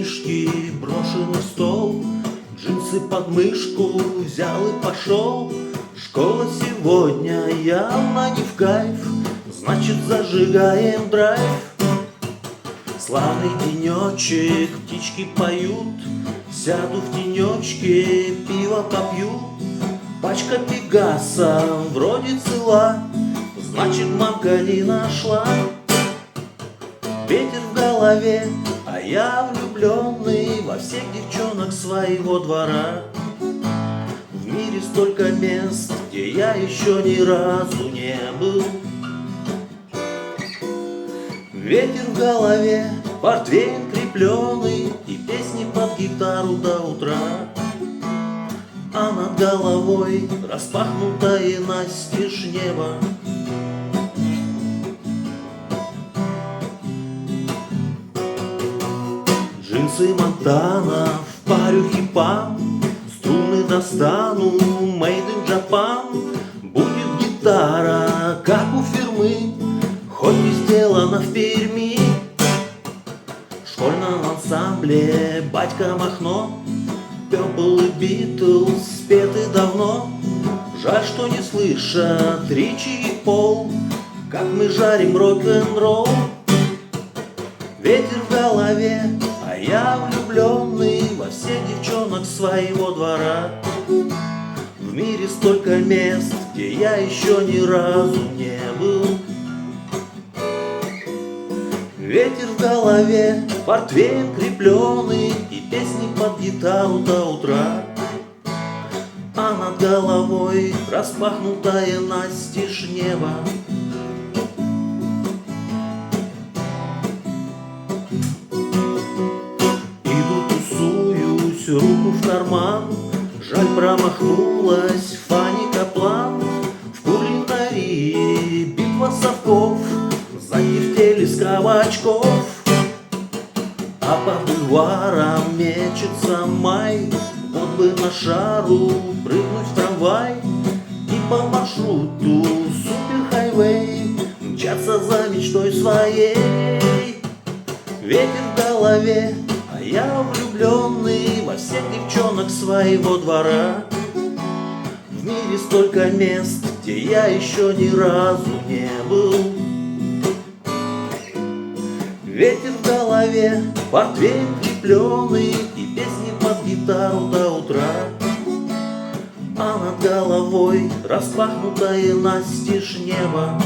книжки, брошенный стол, джинсы под мышку взял и пошел. Школа сегодня явно не в кайф, значит зажигаем драйв. Славный денечек, птички поют, сяду в тенечке, пиво попью. Пачка Пегаса вроде цела, значит мамка не нашла. Ветер в голове, а я влюбленный во всех девчонок своего двора. В мире столько мест, где я еще ни разу не был. Ветер в голове, портвейн крепленый и песни под гитару до утра. А над головой распахнутое настежь небо. Джинсы Монтана, в парю хипам, струны достану, made in Japan. Будет гитара, как у фирмы, хоть и сделана в Перми. В школьном ансамбле батька Махно, Purple и Beatles спеты давно. Жаль, что не слышат Ричи и Пол, как мы жарим рок-н-ролл. Ветер в голове, а я влюбленный во всех девчонок своего двора. В мире столько мест, где я еще ни разу не был. Ветер в голове, портвейн крепленый и песни под гитару до утра. А над головой распахнутое настежь небо. Руку в карман, жаль, промахнулась Фанни Каплан. В кулинарии битва совков, сзади в теле скавачков. А по бульварам мечется май, вот бы на шару прыгнуть в трамвай. И по маршруту суперхайвей мчаться за мечтой своей. Ветер в голове, а я влюбленный во всех девчонок своего двора. В мире столько мест, где я еще ни разу не был. Ветер в голове, портвейн крепленый и песни под гитару до утра. А над головой распахнутое настежь небо.